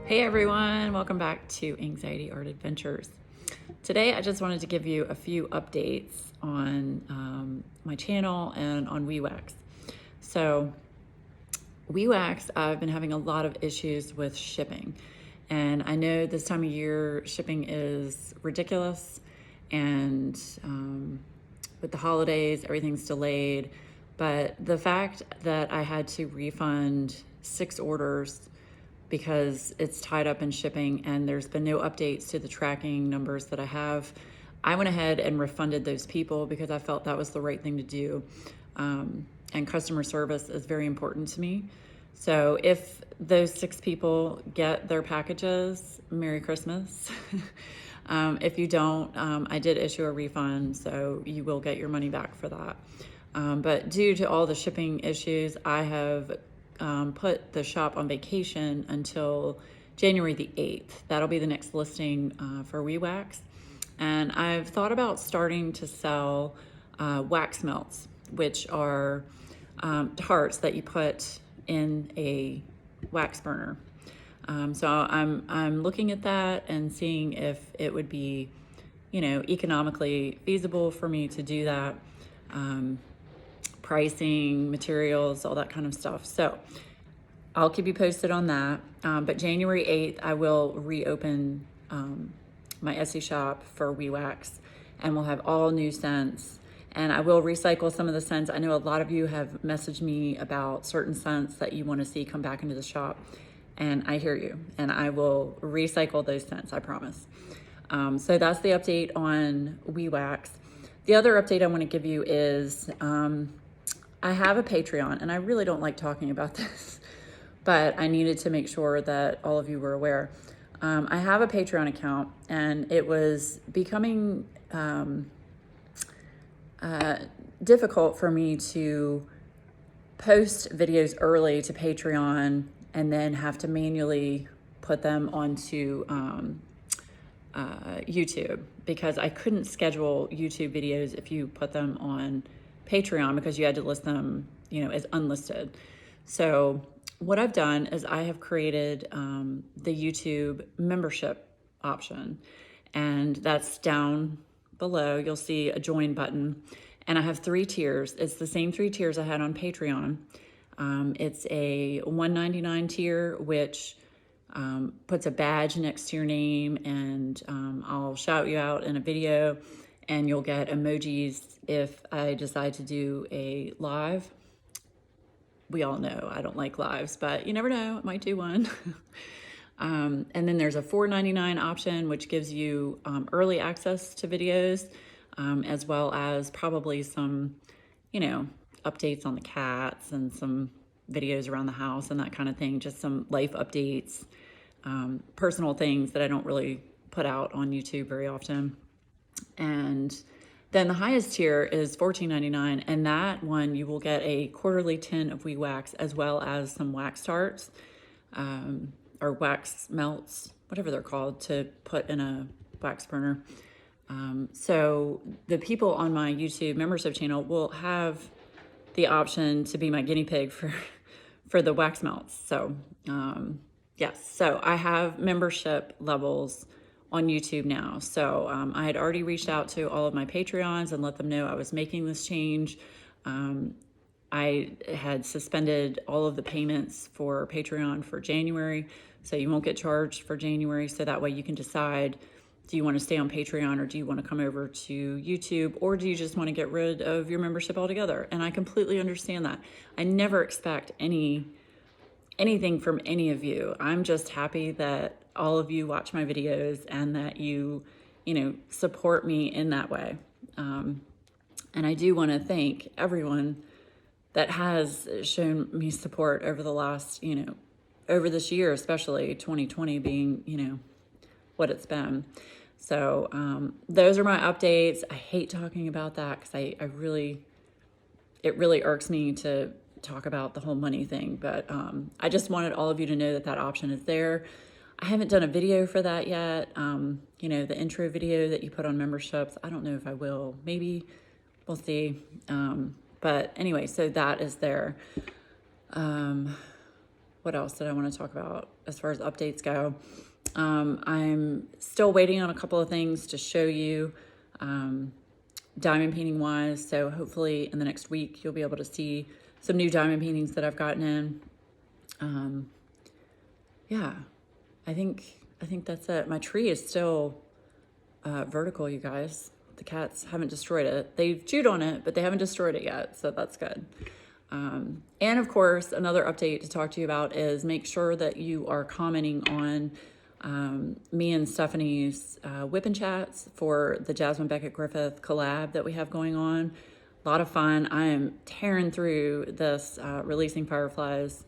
Hey everyone, welcome back to Anxiety Art Adventures. Today I just wanted to give you a few updates on my channel and on WeWax. So WeWax, I've been having a lot of issues with shipping. And I know this time of year shipping is ridiculous, and with the holidays, everything's delayed. But the fact that I had to refund 6 orders because it's tied up in shipping and there's been no updates to the tracking numbers that I have, I went ahead and refunded those people because I felt that was the right thing to do. And customer service is very important to me. So if those 6 people get their packages, Merry Christmas. If you don't, I did issue a refund, so you will get your money back for that. But due to all the shipping issues, I have put the shop on vacation until January the 8th. That'll be the next listing for WeWax. And I've thought about starting to sell wax melts, which are hearts that you put in a wax burner. So I'm looking at that and seeing if it would be, economically feasible for me to do that. Pricing, materials, all that kind of stuff. So I'll keep you posted on that. But January 8th, I will reopen my Etsy shop for WeWax, and we'll have all new scents. And I will recycle some of the scents. I know a lot of you have messaged me about certain scents that you want to see come back into the shop, and I hear you. And I will recycle those scents, I promise. So that's the update on WeWax. The other update I want to give you is I have a Patreon, and I really don't like talking about this, but I needed to make sure that all of you were aware. I have a Patreon account, and it was becoming difficult for me to post videos early to Patreon and then have to manually put them onto YouTube, because I couldn't schedule YouTube videos if you put them on Patreon, because you had to list them, as unlisted. So what I've done is I have created the YouTube membership option, and that's down below. You'll see a join button, and I have 3 tiers. It's the same 3 tiers I had on Patreon. It's a $1.99 tier, which puts a badge next to your name, and I'll shout you out in a video, and you'll get emojis if I decide to do a live. We all know I don't like lives, but you never know, I might do one. And then there's a $4.99 option, which gives you early access to videos, as well as probably some, updates on the cats and some videos around the house and that kind of thing, just some life updates, personal things that I don't really put out on YouTube very often. And then the highest tier is $14.99, and that one you will get a quarterly tin of WeWax, as well as some wax tarts, or wax melts, whatever they're called, to put in a wax burner. So the people on my YouTube membership channel will have the option to be my guinea pig for the wax melts. So yes, so I have membership levels on YouTube now. So I had already reached out to all of my Patreons and let them know I was making this change. I had suspended all of the payments for Patreon for January, so you won't get charged for January. So that way you can decide, do you want to stay on Patreon, or do you want to come over to YouTube, or do you just want to get rid of your membership altogether? And I completely understand that. I never expect anything from any of you. I'm just happy that all of you watch my videos and that you support me in that way. And I do want to thank everyone that has shown me support over the last, over this year, especially 2020 being, what it's been. So those are my updates. I hate talking about that because it really irks me to talk about the whole money thing, but I just wanted all of you to know that that option is there. I haven't done a video for that yet. The intro video that you put on memberships, I don't know if I will. Maybe, we'll see. But anyway, so that is there. What else did I want to talk about? as far as updates go. I'm still waiting on a couple of things to show you, diamond painting wise. So hopefully in the next week, you'll be able to see some new diamond paintings that I've gotten in. Yeah, I think that's it. My tree is still vertical, you guys. The cats haven't destroyed it. They've chewed on it, but they haven't destroyed it yet, so that's good. And of course, another update to talk to you about is make sure that you are commenting on me and Stephanie's whip and chats for the Jasmine Beckett Griffith collab that we have going on. A lot of fun. I am tearing through this Releasing Fireflies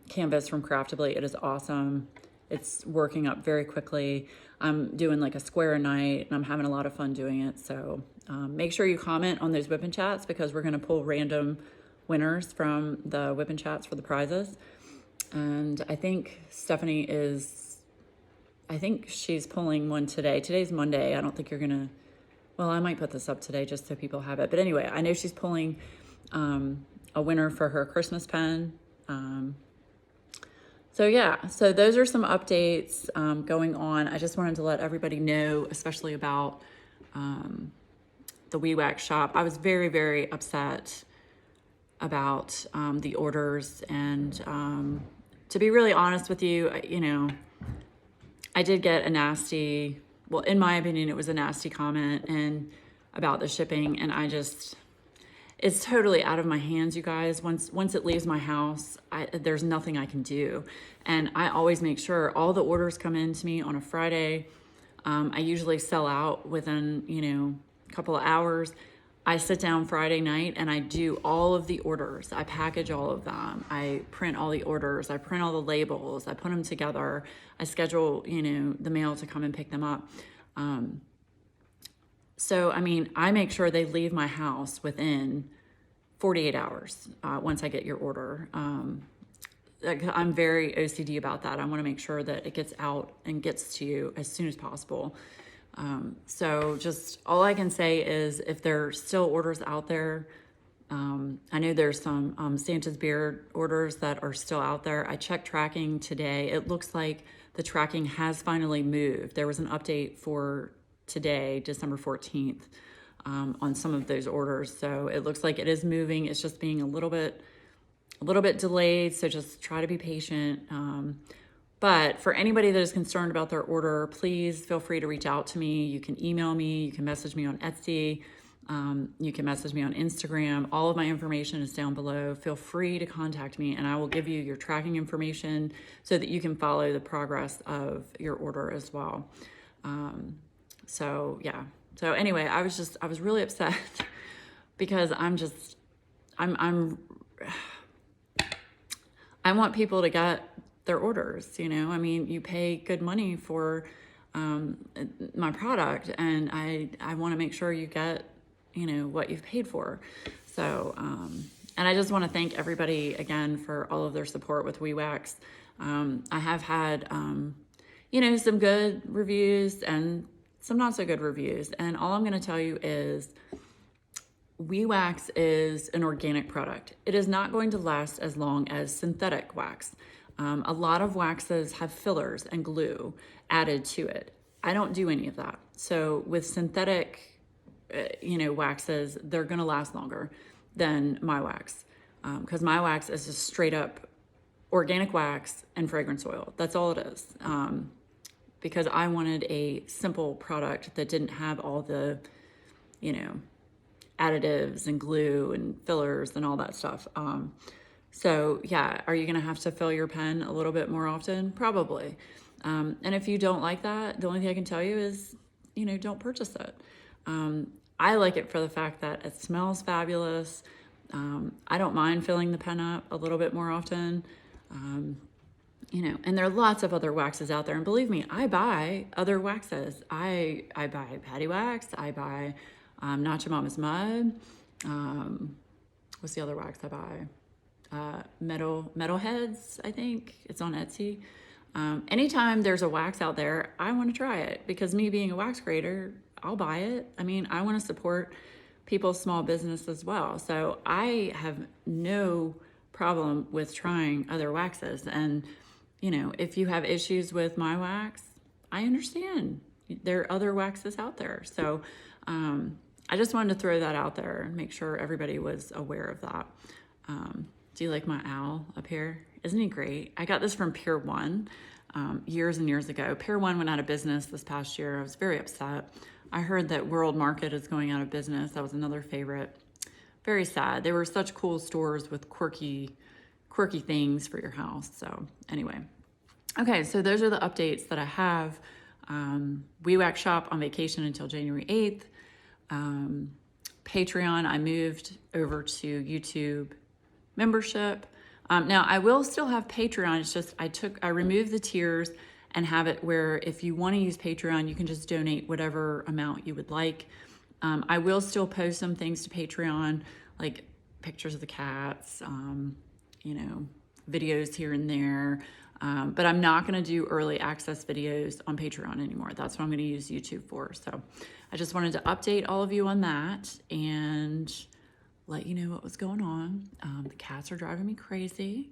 canvas from Craftably. It is awesome. It's working up very quickly. I'm doing like a square a night and I'm having a lot of fun doing it. So make sure you comment on those whip and chats because we're going to pull random winners from the whip and chats for the prizes. And I think Stephanie she's pulling one today. Today's Monday. I don't think you're going to, well, I might put this up today just so people have it. But anyway, I know she's pulling a winner for her Christmas pen. So yeah, so those are some updates going on. I just wanted to let everybody know, especially about the Wee Wax shop. I was very, very upset about the orders. And to be really honest with you, I did get a nasty, well, in my opinion, it was a nasty comment and about the shipping. And it's totally out of my hands, you guys. Once it leaves my house, there's nothing I can do. And I always make sure all the orders come in to me on a Friday. I usually sell out within, a couple of hours. I sit down Friday night and I do all of the orders. I package all of them. I print all the orders. I print all the labels. I put them together. I schedule, the mail to come and pick them up. So, I make sure they leave my house within 48 hours once I get your order. I'm very OCD about that. I want to make sure that it gets out and gets to you as soon as possible. So just all I can say is if there are still orders out there, I know there's some Santa's Beard orders that are still out there. I checked tracking today. It looks like the tracking has finally moved. There was an update for today, December 14th, on some of those orders. So it looks like it is moving. It's just being a little bit delayed. So just try to be patient. But for anybody that is concerned about their order, please feel free to reach out to me. You can email me, you can message me on Etsy, you can message me on Instagram. All of my information is down below. Feel free to contact me and I will give you your tracking information so that you can follow the progress of your order as well. So yeah. So anyway, I was really upset because I want people to get their orders, you pay good money for my product and I want to make sure you get, what you've paid for. So, and I just want to thank everybody again for all of their support with Wee Wax. I have had, some good reviews and some not so good reviews. And all I'm going to tell you is Wee Wax is an organic product. It is not going to last as long as synthetic wax. A lot of waxes have fillers and glue added to it. I don't do any of that. So with synthetic, waxes, they're going to last longer than my wax. Because my wax is just straight up organic wax and fragrance oil. That's all it is. Because I wanted a simple product that didn't have all the, additives and glue and fillers and all that stuff. So yeah, are you going to have to fill your pen a little bit more often? Probably. And if you don't like that, the only thing I can tell you is, don't purchase it. I like it for the fact that it smells fabulous. I don't mind filling the pen up a little bit more often. And there are lots of other waxes out there. And believe me, I buy other waxes. I buy Patty Wax. I buy Nacho Mama's Mud. What's the other wax I buy? Metalheads, I think. It's on Etsy. Anytime there's a wax out there, I want to try it because me being a wax creator, I'll buy it. I want to support people's small business as well. So I have no problem with trying other waxes. And you know, if you have issues with my wax, I understand. There are other waxes out there. So I just wanted to throw that out there and make sure everybody was aware of that. Do you like my owl up here? Isn't he great? I got this from Pier 1 years and years ago. Pier 1 went out of business this past year. I was very upset. I heard that World Market is going out of business. That was another favorite. Very sad. They were such cool stores with quirky things for your house. So anyway, okay, so those are the updates that I have. We Wax Shop on vacation until January 8th. Patreon, I moved over to YouTube membership. Now I will still have Patreon. It's just I removed the tiers and have it where if you want to use Patreon, you can just donate whatever amount you would like. I will still post some things to Patreon, like pictures of the cats, you know, videos here and there. But I'm not going to do early access videos on Patreon anymore. That's what I'm going to use YouTube for. So I just wanted to update all of you on that and let you know what was going on. The cats are driving me crazy.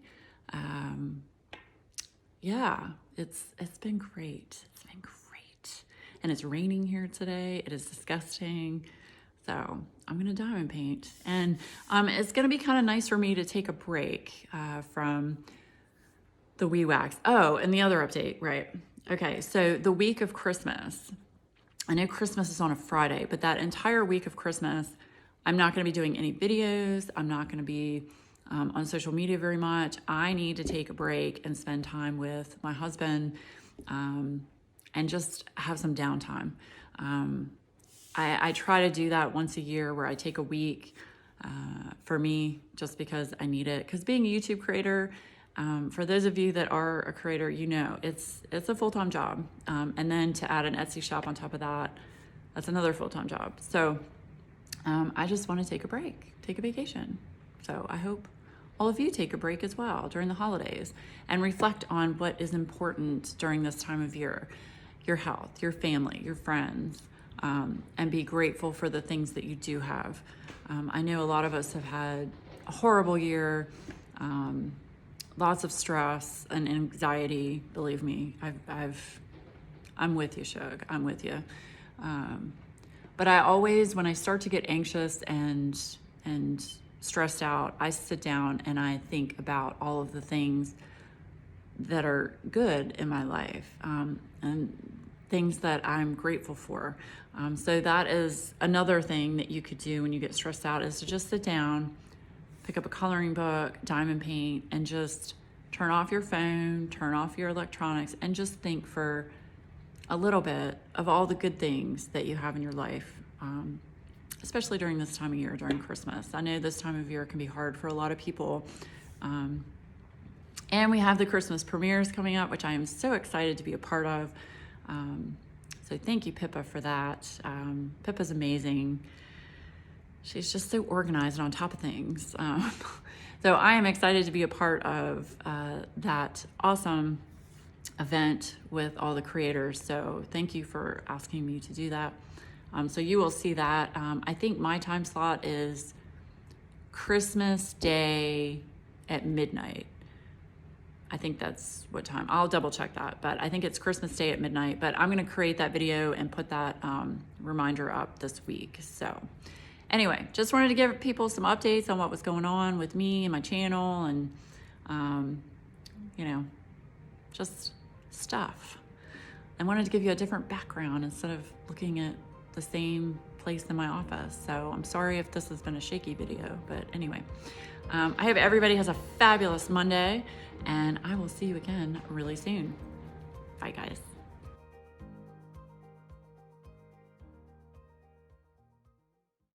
Yeah, it's been great. It's been great. And it's raining here today. It is disgusting. So I'm going to diamond paint. And it's going to be kind of nice for me to take a break from the We Wax. Oh, and the other update, right. Okay, so the week of Christmas. I know Christmas is on a Friday, but that entire week of Christmas, I'm not going to be doing any videos. I'm not going to be on social media very much. I need to take a break and spend time with my husband and just have some downtime. I try to do that once a year where I take a week for me just because I need it. Because being a YouTube creator, for those of you that are a creator, you know, it's a full-time job. And then to add an Etsy shop on top of that, that's another full-time job. So I just want to take a break, take a vacation. So I hope all of you take a break as well during the holidays and reflect on what is important during this time of year, your health, your family, your friends, and be grateful for the things that you do have. I know a lot of us have had a horrible year, lots of stress and anxiety. Believe me, I'm with you, Shug. I'm with you. But I always, when I start to get anxious and stressed out, I sit down and I think about all of the things that are good in my life and things that I'm grateful for. So that is another thing that you could do when you get stressed out, is to just sit down, pick up a coloring book, diamond paint, and just turn off your phone, turn off your electronics, and just think for a little bit of all the good things that you have in your life, especially during this time of year, during Christmas. I know this time of year can be hard for a lot of people. And we have the Christmas premieres coming up, which I am so excited to be a part of. So thank you, Pippa, for that. Pippa's amazing. She's just so organized and on top of things. So I am excited to be a part of that awesome event with all the creators. So thank you for asking me to do that. So you will see that. I think my time slot is Christmas Day at midnight. I think that's what time. I'll double check that, but I think it's Christmas Day at midnight. But I'm going to create that video and put that reminder up this week. So anyway, just wanted to give people some updates on what was going on with me and my channel and, you know, just stuff. I wanted to give you a different background instead of looking at the same place in my office. So I'm sorry if this has been a shaky video, but anyway, I hope everybody has a fabulous Monday, and I will see you again really soon. Bye, guys.